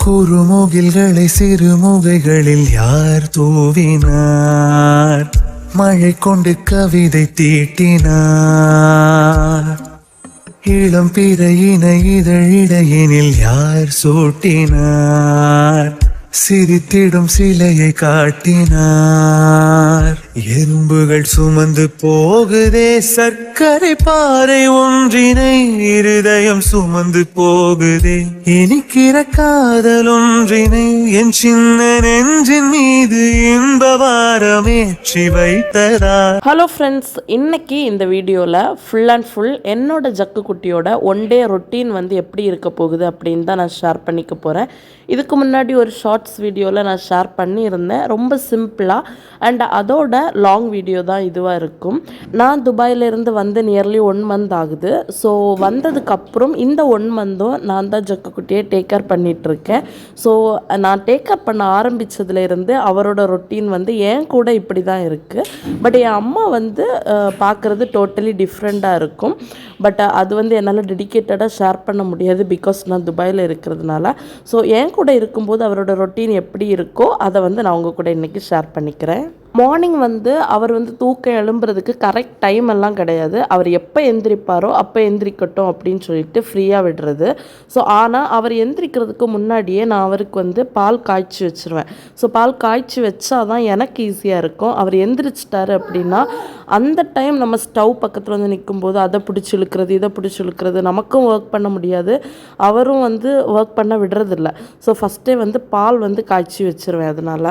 குறுமுகில்களை சிறுமுகைகளில் யார் தூவினார்? மழை கொண்டு கவிதை தீட்டினார். இளம் பிறையின இதழிடையினில் யார் சூட்டினார்? சிரித்திடும் சிலையை காட்டினார். எறும்புகள் சுமந்து போகுதே சர்க்கரை பாறை ஒன்றினை, இருதயம் சுமந்து போகுதே இனிக்கிற காதல் ஒன்றினை. என் சின்ன நெஞ்சின் மீது இன்ப வாரமேற்றி வைத்ததா. ஹலோ ஃப்ரெண்ட்ஸ், இன்னைக்கு இந்த வீடியோவில் ஃபுல் அண்ட் ஃபுல் என்னோட ஜக்கு குட்டியோட ஒன் டே ரொட்டீன் வந்து எப்படி இருக்க போகுது அப்படின்னு தான் நான் ஷேர் பண்ணிக்க போகிறேன். இதுக்கு முன்னாடி ஒரு ஷார்ட்ஸ் வீடியோவில் நான் ஷேர் பண்ணியிருந்தேன், ரொம்ப சிம்பிளாக. அண்ட் அதோட லாங் வீடியோ தான் இதுவாக இருக்கும். நான் துபாயிலேருந்து வந்து நியர்லி 1 மந்த் ஆகுது. ஸோ வந்ததுக்கப்புறம் இந்த 1 மந்த்தும் நான் தான் ஜக்கு குட்டியை டேக் கேர் பண்ணிகிட்ருக்கேன். ஸோ நான் டேக் கேர் பண்ண ஆரம்பித்ததுலேருந்து அவரோட ரொட்டீன் வந்து என் கூட இப்படி தான் இருக்குது. பட் என் அம்மா வந்து பார்க்குறது டோட்டலி டிஃப்ரெண்ட்டாக இருக்கும். பட் அது வந்து என்னால் டெடிக்கேட்டடாக ஷேர் பண்ண முடியாது, பிகாஸ் நான் துபாயில் இருக்கிறதுனால. ஸோ என் கூட இருக்கும்போது அவரோட ரொட்டீன் எப்படி இருக்கோ அதை வந்து நான் உங்கள் கூட இன்றைக்கி ஷேர் பண்ணிக்கிறேன். மார்னிங் வந்து அவர் வந்து தூக்கம் எழும்புறதுக்கு கரெக்ட் டைம் எல்லாம் கிடையாது. அவர் எப்போ எந்திரிப்பாரோ அப்போ எந்திரிக்கட்டும் அப்படின்னு சொல்லிட்டு ஃப்ரீயாக விடுறது. ஸோ ஆனால் அவர் எந்திரிக்கிறதுக்கு முன்னாடியே நான் அவருக்கு வந்து பால் காய்ச்சி வச்சுருவேன். ஸோ பால் காய்ச்சி வச்சா தான் எனக்கு ஈஸியாக இருக்கும். அவர் எந்திரிச்சிட்டாரு அப்படின்னா அந்த டைம் நம்ம ஸ்டவ் பக்கத்தில் வந்து நிற்கும்போது அதை பிடிச்சி இழுக்கிறது, இதை பிடிச்சி இழுக்கிறது, நமக்கும் ஒர்க் பண்ண முடியாது, அவரும் வந்து ஒர்க் பண்ண விடுறதில்ல. ஸோ ஃபஸ்ட்டே வந்து பால் வந்து காய்ச்சி வச்சுருவேன். அதனால்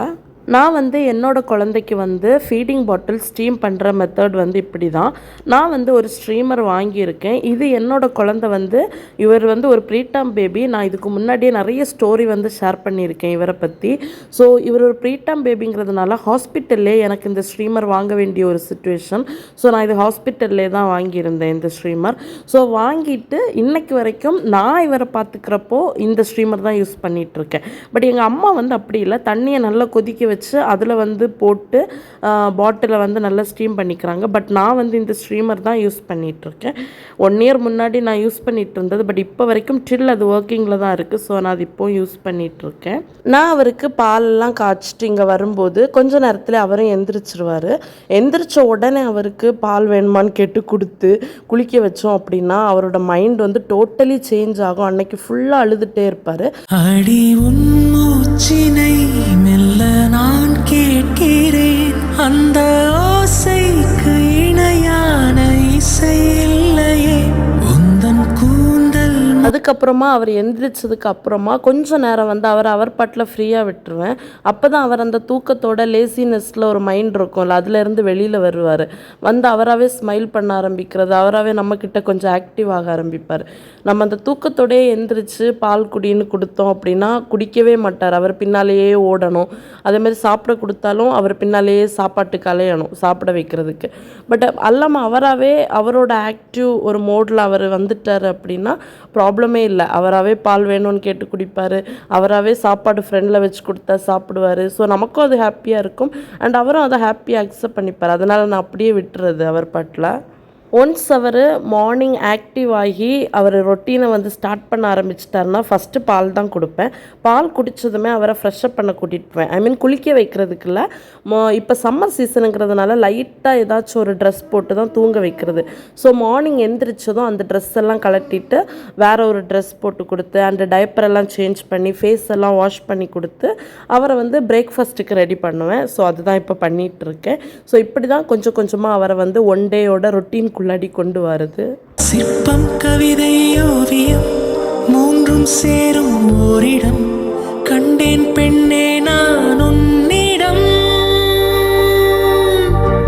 நான் வந்து என்னோடய குழந்தைக்கு வந்து ஃபீடிங் பாட்டில் ஸ்டீம் பண்ணுற மெத்தட் வந்து இப்படி தான். நான் வந்து ஒரு ஸ்ட்ரீமர் வாங்கியிருக்கேன். இது என்னோடய குழந்தை வந்து, இவர் வந்து ஒரு ப்ரீடம் பேபி. நான் இதுக்கு முன்னாடியே நிறைய ஸ்டோரி வந்து ஷேர் பண்ணியிருக்கேன் இவரை பற்றி. ஸோ இவர் ஒரு ப்ரீடம் பேபிங்கிறதுனால ஹாஸ்பிட்டல்லே எனக்கு இந்த ஸ்ட்ரீமர் வாங்க வேண்டிய ஒரு சுச்சுவேஷன். ஸோ நான் இது ஹாஸ்பிட்டல்லே தான் வாங்கியிருந்தேன் இந்த ஸ்ட்ரீமர். ஸோ வாங்கிட்டு இன்னைக்கு வரைக்கும் நான் இவரை பார்த்துக்கிறப்போ இந்த ஸ்ட்ரீமர் தான் யூஸ் பண்ணிகிட்ருக்கேன். பட் எங்கள் அம்மா வந்து அப்படி இல்லை, தண்ணியை நல்லா கொதிக்க வச்சு அதில் வந்து போட்டு பாட்டிலை வந்து நல்லா ஸ்டீம் பண்ணிக்கிறாங்க. பட் நான் வந்து இந்த ஸ்ட்ரீமர் தான் யூஸ் பண்ணிகிட்ருக்கேன். 1 இயர் முன்னாடி நான் யூஸ் பண்ணிகிட்டு இருந்தது, பட் இப்போ வரைக்கும் டில் அது ஒர்க்கிங்கில் தான் இருக்குது. ஸோ நான் அது இப்போவும் யூஸ் பண்ணிகிட்ருக்கேன். நான் அவருக்கு பாலெல்லாம் காய்ச்சிட்டு இங்கே வரும்போது கொஞ்சம் நேரத்தில் அவரும் எந்திரிச்சிருவார். எந்திரிச்ச உடனே அவருக்கு பால் வேணுமான்னு கேட்டு கொடுத்து குளிக்க வச்சோம் அப்படின்னா அவரோட மைண்ட் வந்து டோட்டலி சேஞ்ச் ஆகும். அன்னைக்கு ஃபுல்லாக அழுதுகிட்டே இருப்பார். அடி உன்மூச்சினை மெல்ல நான் கேட்கிறேன், அந்த ஓசைக்கு இணையான இசை இல்லையே உந்தன் கூந்தல். அதுக்கப்புறமா அவர் எந்திரிச்சதுக்கு அப்புறமா கொஞ்சம் நேரம் வந்து அவர் பாட்டில் ஃப்ரீயாக விட்டுருவேன். அப்போ தான் அவர் அந்த தூக்கத்தோட லேசினஸில் ஒரு மைண்ட் இருக்கும்ல, அதுலேருந்து வெளியில் வருவார். வந்து அவராகவே ஸ்மைல் பண்ண ஆரம்பிக்கிறது, அவராகவே நம்மக்கிட்ட கொஞ்சம் ஆக்டிவ் ஆக ஆரம்பிப்பார். நம்ம அந்த தூக்கத்தோடே எந்திரிச்சு பால் குடின்னு கொடுத்தோம் அப்படின்னா குடிக்கவே மாட்டார். அவர் பின்னாலேயே ஓடணும். அதேமாதிரி சாப்பிட கொடுத்தாலும் அவர் பின்னாலேயே சாப்பாட்டுக்கு அலையணும் சாப்பிட வைக்கிறதுக்கு. பட் அல்லாமல் அவராகவே அவரோட ஆக்டிவ் ஒரு மோடில் அவர் வந்துட்டார் அப்படின்னா ப்ராப்ளமே இல்லை. அவராகவே பால் வேணும்னு கேட்டு குடிப்பார். அவராகவே சாப்பாடு ஃப்ரெண்டில் வச்சு கொடுத்தா சாப்பிடுவார். ஸோ நமக்கும் அது ஹாப்பியாக இருக்கும். அண்ட் அவரும் அதை ஹாப்பியாக அக்செப்ட் பண்ணிப்பார். அதனால் நான் அப்படியே விட்டுறது அவர் பாட்டில். ஒன்ஸ் அவர் மார்னிங் ஆக்டிவ் ஆகி அவர் ரொட்டீனை வந்து ஸ்டார்ட் பண்ண ஆரம்பிச்சிட்டாருன்னா ஃபஸ்ட்டு பால் தான் கொடுப்பேன். பால் குடித்ததுமே அவரை ஃப்ரெஷ்அப் பண்ண கூட்டிகிட்டு போவேன். ஐ மீன் குளிக்க வைக்கிறதுக்கு இல்லை. இப்போ சம்மர் சீசனுங்கிறதுனால லைட்டாக ஏதாச்சும் ஒரு ட்ரெஸ் போட்டு தான் தூங்க வைக்கிறது. ஸோ மார்னிங் எந்திரிச்சதும் அந்த ட்ரெஸ் எல்லாம் கலட்டிட்டு வேறு ஒரு ட்ரெஸ் போட்டு கொடுத்து அந்த டைப்பரெல்லாம் சேஞ்ச் பண்ணி ஃபேஸ் எல்லாம் வாஷ் பண்ணி கொடுத்து அவரை வந்து பிரேக்ஃபாஸ்ட்டுக்கு ரெடி பண்ணுவேன். ஸோ அதுதான் இப்போ பண்ணிகிட்ருக்கேன். ஸோ இப்படி தான் கொஞ்சம் கொஞ்சமாக அவரை வந்து ஒன் டேயோட ரொட்டீன் குள்ளாடி கொண்டு வருது. சிற்பம் கவிதை ஓவியம் மூன்றும் சேரும் ஓரிடம், கண்டேன் பெண்ணே நான் உன்னிடம்,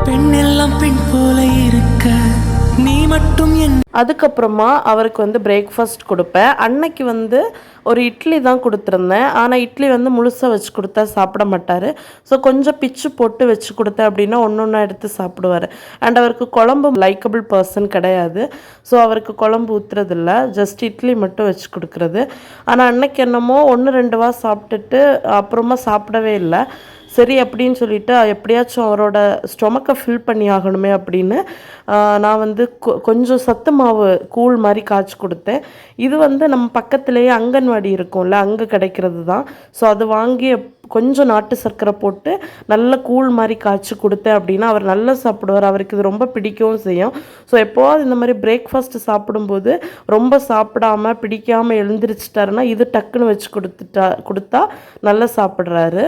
பெண்ணெல்லாம் பெண் போல இருக்க நீ மட்டும் என். அதுக்கப்புறமா அவருக்கு வந்து பிரேக்ஃபாஸ்ட் கொடுப்பேன். அன்னைக்கு வந்து ஒரு இட்லி தான் கொடுத்துருந்தேன். ஆனால் இட்லி வந்து முழுசாக வச்சு கொடுத்தா சாப்பிட மாட்டார். ஸோ கொஞ்சம் பிச்சு போட்டு வச்சு கொடுத்தேன் அப்படின்னா ஒன்று எடுத்து சாப்பிடுவார். அண்ட் அவருக்கு குழம்பு லைக்கபிள் பர்சன் கிடையாது. ஸோ அவருக்கு குழம்பு ஊற்றுறதில்ல, ஜஸ்ட் இட்லி மட்டும் வச்சு கொடுக்குறது. ஆனால் அன்னைக்கு என்னமோ 1-2 வா சாப்பிட்டுட்டு அப்புறமா சாப்பிடவே இல்லை. சரி அப்படின்னு சொல்லிட்டு எப்படியாச்சும் அவரோட ஸ்டொமக்கை ஃபில் பண்ணி ஆகணுமே அப்படின்னு நான் வந்து கொஞ்சம் சத்து மாவு கூழ் மாதிரி காய்ச்சி கொடுத்தேன். இது வந்து நம்ம பக்கத்துலேயே அங்கன்வாடி இருக்கும்ல, அங்கே கிடைக்கிறது தான். ஸோ அது வாங்கி கொஞ்சம் நாட்டு சர்க்கரை போட்டு நல்ல கூழ் மாதிரி காய்ச்சி கொடுத்தேன் அப்படின்னா அவர் நல்லா சாப்பிடுவார். அவருக்கு இது ரொம்ப பிடிக்கவும் செய்யும். ஸோ எப்போவாது இந்த மாதிரி பிரேக்ஃபாஸ்ட்டு சாப்பிடும்போது ரொம்ப சாப்பிடாம பிடிக்காமல் எழுந்திரிச்சிட்டாருன்னா இது டக்குன்னு வச்சு கொடுத்தா நல்லா சாப்பிட்றாரு.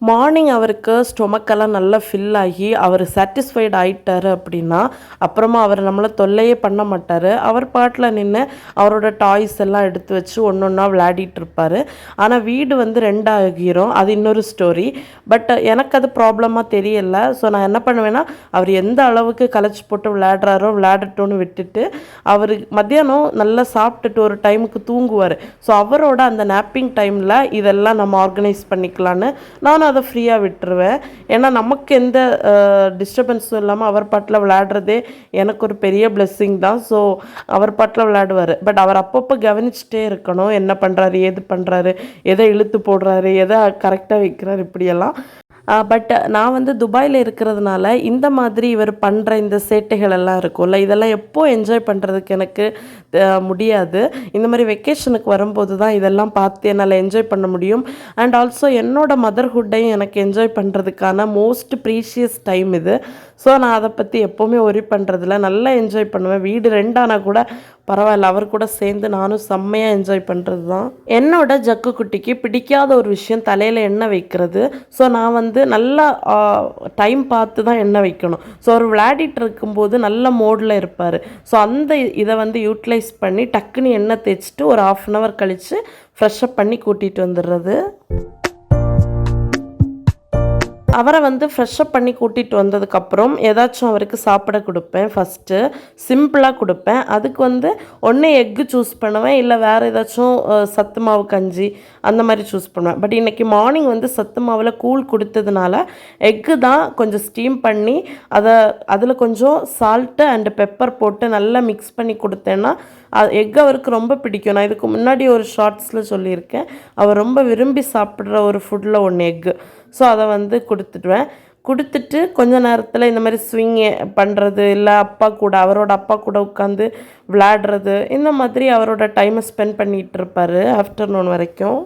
மார்னிங் அவருக்கு ஸ்டொமக்கெல்லாம் நல்லா ஃபில் ஆகி அவர் சாட்டிஸ்ஃபைடு ஆகிட்டார் அப்படின்னா அப்புறமா அவர் நம்மளை தொல்லையே பண்ண மாட்டார். அவர் பாட்டில் நின்று அவரோட டாய்ஸ் எல்லாம் எடுத்து வச்சு ஒன்று ஒன்றா விளையாடிட்டு இருப்பார். ஆனால் வீடு வந்து ரெண்டாகிரும், அது இன்னொரு ஸ்டோரி. பட் எனக்கு அது ப்ராப்ளமாக தெரியல. ஸோ நான் என்ன பண்ணுவேன்னா அவர் எந்த அளவுக்கு கலைச்சி போட்டு விளையாடுறாரோ விளையாடட்டும்னு விட்டுட்டு அவர் மத்தியானம் நல்லா சாப்பிட்டுட்டு ஒரு டைமுக்கு தூங்குவார். ஸோ அவரோட அந்த நாப்பிங் டைமில் இதெல்லாம் நம்ம ஆர்கனைஸ் பண்ணிக்கலான்னு நான் அதை ஃப்ரீயாக விட்டுருவேன். ஏன்னா நமக்கு எந்த டிஸ்டர்பன்ஸும் இல்லாமல் அவர் பாட்டில் விளையாடுறதே எனக்கு ஒரு பெரிய பிளெஸ்ஸிங் தான். ஸோ அவர் பாட்டில் விளையாடுவார். பட் அவர் அப்பப்போ கவனிச்சுட்டே இருக்கணும், என்ன பண்ணுறாரு, ஏது பண்ணுறாரு, எதை இழுத்து போடுறாரு, எதை கரெக்டாக வைக்கிறாரு, இப்படியெல்லாம். பட் நான் வந்து துபாயில் இருக்கிறதுனால இந்த மாதிரி இவர் பண்ணுற இந்த சேட்டைகள் எல்லாம் இருக்கும்ல, இதெல்லாம் எப்போ என்ஜாய் பண்ணுறதுக்கு எனக்கு முடியாது. இந்த மாதிரி வெக்கேஷனுக்கு வரும்போது தான் இதெல்லாம் பார்த்து என்னால் என்ஜாய் பண்ண முடியும். அண்ட் ஆல்சோ என்னோட மதர்ஹுட்டையும் எனக்கு என்ஜாய் பண்ணுறதுக்கான மோஸ்ட் ப்ரீஷியஸ் டைம் இது. ஸோ நான் அதை பற்றி எப்போவுமே ஒரி பண்ணுறதில்ல, நல்லா என்ஜாய் பண்ணுவேன். வீடு ரெண்டானா கூட பரவாயில்ல, அவர் கூட சேர்ந்து நானும் செம்மையாக என்ஜாய் பண்ணுறது தான். என்னோட ஜக்கு குட்டிக்கு பிடிக்காத ஒரு விஷயம் தலையில் எண்ணெய் வைக்கிறது. ஸோ நான் வந்து நல்லா டைம் பார்த்து தான் எண்ணெய் வைக்கணும். ஸோ அவர் விளையாடிட்டு இருக்கும்போது நல்ல மோடில் இருப்பார். ஸோ அந்த இதை வந்து யூட்டிலைஸ் பண்ணி டக்குன்னு எண்ணெய் தேய்ச்சிட்டு ஒரு 1/2 hour கழித்து ஃப்ரெஷ்அப் பண்ணி கூட்டிகிட்டு வந்துடுறது. அவரை வந்து ஃப்ரெஷ்அப் பண்ணி கூட்டிகிட்டு வந்ததுக்கப்புறம் ஏதாச்சும் அவருக்கு சாப்பிட கொடுப்பேன். ஃபஸ்ட்டு சிம்பிளாக கொடுப்பேன். அதுக்கு வந்து ஒன்று எக்கு சூஸ் பண்ணுவேன், இல்லை வேறு ஏதாச்சும் சத்து மாவு கஞ்சி அந்த மாதிரி சூஸ் பண்ணுவேன். பட் இன்றைக்கி மார்னிங் வந்து சத்து மாவில் கூழ் கொடுத்ததுனால எக்கு தான் கொஞ்சம் ஸ்டீம் பண்ணி அதில் கொஞ்சம் சால்ட்டு அண்டு பெப்பர் போட்டு நல்லா மிக்ஸ் பண்ணி கொடுத்தேன்னா எக் அவருக்கு ரொம்ப பிடிக்கும். நான் இதுக்கு முன்னாடி ஒரு ஷார்ட்ஸில் சொல்லியிருக்கேன், அவர் ரொம்ப விரும்பி சாப்பிட்ற ஒரு ஃபுட்டில் ஒன்று எக்கு. ஸோ அதை வந்து கொடுத்துட்டு கொஞ்ச நேரத்தில் இந்த மாதிரி ஸ்விங் பண்ணுறது, இல்லை அவரோட அப்பா கூட உட்காந்து விளையாடுறது, இந்த மாதிரி அவரோட டைமை ஸ்பெண்ட் பண்ணிகிட்டு இருப்பார் ஆஃப்டர்நூன் வரைக்கும்.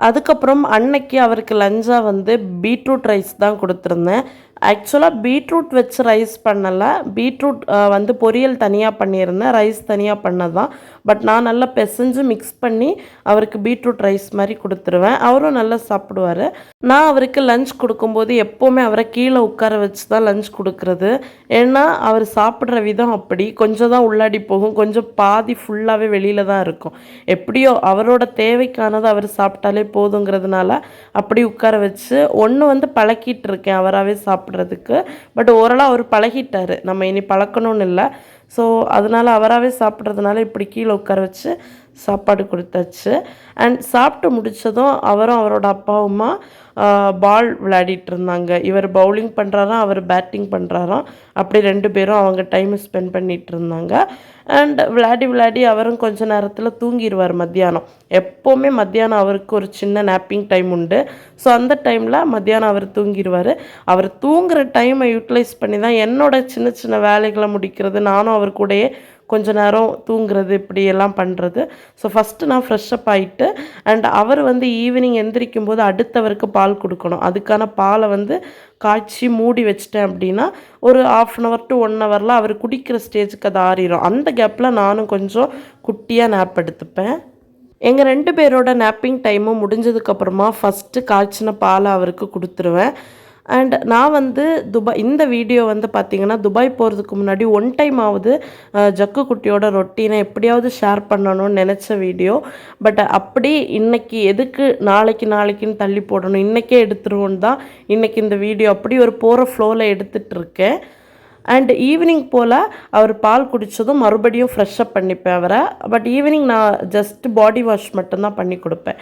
அதுக்கப்புறம் அன்னைக்கு அவருக்கு லஞ்சாக வந்து பீட்ரூட் ரைஸ் தான் கொடுத்துருந்தேன். ஆக்சுவலாக பீட்ரூட் வச்சு ரைஸ் பண்ணலை, பீட்ரூட் வந்து பொரியல் தனியாக பண்ணியிருந்தேன், ரைஸ் தனியாக பண்ணது தான். பட் நான் நல்லா பிசைஞ்சு மிக்ஸ் பண்ணி அவருக்கு பீட்ரூட் ரைஸ் மாதிரி கொடுத்துருவேன். அவரும் நல்லா சாப்பிடுவார். நான் அவருக்கு லஞ்ச் கொடுக்கும்போது எப்போவுமே அவரை கீழே உட்கார வச்சு தான் லஞ்ச் கொடுக்குறது. ஏன்னா அவர் சாப்பிட்ற விதம் அப்படி கொஞ்சம் தான் உள்ளாடி போகும், கொஞ்சம் பாதி ஃபுல்லாகவே வெளியில் தான் இருக்கும். எப்படியோ அவரோட தேவைக்கானது அவர் சாப்பிட்டாலே போதுங்கிறதுனால அப்படி உட்கார வச்சு ஒன்று வந்து பழக்கிட்டு இருக்கேன் அவராகவே சாப்பிட்றதுக்கு. பட் ஓரளவு அவர் பழகிட்டார், நம்ம இனி பழக்கணும்னு இல்லை. ஸோ அதனால் அவராகவே சாப்பிட்றதுனால இப்படி கீழே உட்கார வச்சு சாப்பாடு கொடுத்தாச்சு. அண்ட் சாப்பிட்டு முடித்ததும் அவரும் அவரோட அப்பாவுமா பால் விளையாடிட்டு இருந்தாங்க. இவர் பவுலிங் பண்ணுறாராம், அவர் பேட்டிங் பண்ணுறாராம். அப்படி 2 பேரும் அவங்க டைமை ஸ்பெண்ட் பண்ணிகிட்டு இருந்தாங்க. அண்ட் விளையாடி அவரும் கொஞ்சம் நேரத்தில் தூங்கிடுவார் மத்தியானம். எப்போவுமே மத்தியானம் அவருக்கு ஒரு சின்ன நாப்பிங் டைம் உண்டு. ஸோ அந்த டைமில் மத்தியானம் அவர் தூங்கிடுவார். அவர் தூங்குகிற டைமை யூட்டிலைஸ் பண்ணி தான் என்னோட சின்ன சின்ன வேலைகளை முடிக்கிறது, நானும் அவர் கூடயே கொஞ்ச நேரம் தூங்குறது, இப்படியெல்லாம் பண்ணுறது. ஸோ ஃபஸ்ட்டு நான் ஃப்ரெஷ்அப் ஆகிட்டு அண்ட் அவர் வந்து ஈவினிங் எந்திரிக்கும் போது அடுத்தவருக்கு பால் கொடுக்கணும். அதுக்கான பாலை வந்து காய்ச்சி மூடி வச்சிட்டேன் அப்படின்னா ஒரு 1/2 hour to 1 hour அவர் குடிக்கிற ஸ்டேஜுக்கு அது ஆறிடும். அந்த கேப்பில் நானும் கொஞ்சம் குட்டியாக நேப் எடுத்துப்பேன். எங்கள் 2 பேரோட நேப்பிங் டைமும் முடிஞ்சதுக்கப்புறமா ஃபஸ்ட்டு காய்ச்சின பாலை அவருக்கு கொடுத்துருவேன். அண்ட் நான் வந்து இந்த வீடியோ வந்து பார்த்திங்கன்னா துபாய் போகிறதுக்கு முன்னாடி 1 time ஆகுது ஜக்கு குட்டியோட ரொட்டீனை எப்படியாவது ஷேர் பண்ணணும்னு நினச்ச வீடியோ. பட் அப்படி இன்றைக்கி எதுக்கு நாளைக்குன்னு தள்ளி போடணும், இன்றைக்கே எடுத்துருவோன்னு தான் இன்றைக்கி இந்த வீடியோ அப்படி ஒரு போகிற ஃப்ளோவில் எடுத்துகிட்ருக்கேன். அண்ட் ஈவினிங் போல் அவர் பால் குடித்ததும் மறுபடியும் ஃப்ரெஷ்அப் பண்ணிப்பேன் அவரை. பட் ஈவினிங் நான் ஜஸ்ட் பாடி வாஷ் மட்டும்தான் பண்ணி கொடுப்பேன்.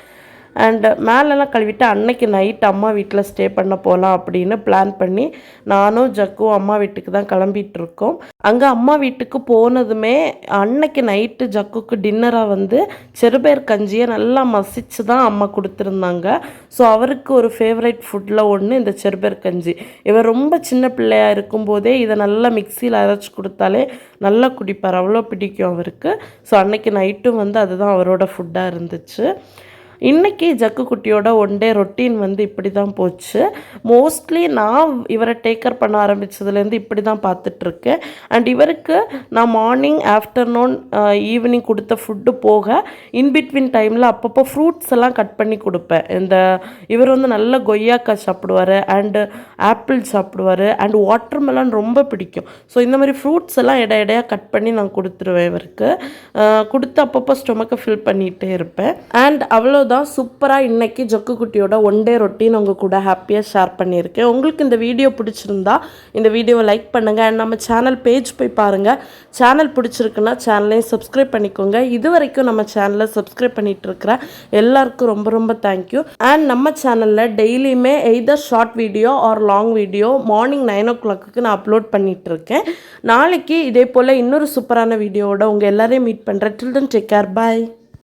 அண்டு மேலெல்லாம் கழுவிட்டு அன்னைக்கு நைட் அம்மா வீட்டில் ஸ்டே பண்ண போகலாம் அப்படின்னு பிளான் பண்ணி நானும் ஜக்கும் அம்மா வீட்டுக்கு தான் கிளம்பிட்டு இருக்கோம். அங்கே அம்மா வீட்டுக்கு போனதுமே அன்னைக்கு நைட்டு ஜக்குக்கு டின்னராக வந்து செறுபேர் கஞ்சியை நல்லா மசிச்சு தான் அம்மா கொடுத்துருந்தாங்க. ஸோ அவருக்கு ஒரு ஃபேவரட் ஃபுட்டில் ஒன்று இந்த செறுபேர் கஞ்சி. இவர் ரொம்ப சின்ன பிள்ளையாக இருக்கும்போதே இதை நல்லா மிக்சியில் அரைச்சி கொடுத்தாலே நல்லா குடிப்பார், அவ்வளோ பிடிக்கும் அவருக்கு. ஸோ அன்னைக்கு நைட்டும் வந்து அதுதான் அவரோட ஃபுட்டாக இருந்துச்சு. இன்றைக்கி ஜக்கு குட்டியோட ஒன் டே ரொட்டீன் வந்து இப்படி தான் போச்சு. மோஸ்ட்லி நான் இவரை டேக்கர் பண்ண ஆரம்பித்ததுலேருந்து இப்படி தான் பார்த்துட்ருக்கேன். அண்ட் இவருக்கு நான் மார்னிங் ஆஃப்டர்நூன் ஈவினிங் கொடுத்த ஃபுட்டு போக இன்பிட்வீன் டைமில் அப்பப்போ ஃப்ரூட்ஸ் எல்லாம் கட் பண்ணி கொடுப்பேன். இவர் வந்து நல்ல கொய்யாக்காய் சாப்பிடுவார், அண்டு ஆப்பிள் சாப்பிடுவார், அண்ட் வாட்டர்மெலன் ரொம்ப பிடிக்கும். ஸோ இந்த மாதிரி ஃப்ரூட்ஸ் எல்லாம் இடையாக கட் பண்ணி நான் கொடுத்துருவேன் இவருக்கு. கொடுத்து அப்பப்போ ஸ்டொமக்கை ஃபில் பண்ணிகிட்டே இருப்பேன். அண்ட் அவ்வளோ தான் சூப்பராக இன்றைக்கி ஜக்கு குட்டியோட ஒன் டே ரொட்டீன் உங்கள் கூட ஹாப்பியாக ஷேர் பண்ணியிருக்கேன். உங்களுக்கு இந்த வீடியோ பிடிச்சிருந்தா இந்த வீடியோவை லைக் பண்ணுங்கள். அண்ட் நம்ம சேனல் பேஜ் போய் பாருங்கள். சேனல் பிடிச்சிருக்குன்னா சேனலையும் சப்ஸ்கிரைப் பண்ணிக்கோங்க. இது வரைக்கும் நம்ம சேனலை சப்ஸ்கிரைப் பண்ணிகிட்டு இருக்கிற எல்லாருக்கும் ரொம்ப ரொம்ப தேங்க்யூ. அண்ட் நம்ம சேனலில் டெய்லியுமே either short video R long video morning 9 o'clock நான் அப்லோட் பண்ணிகிட்ருக்கேன். நாளைக்கு இதே போல் இன்னொரு சூப்பரான வீடியோவோட உங்கள் எல்லாரையும் மீட் பண்ணுறேன். டில் தென் டேக் கேர், பாய்.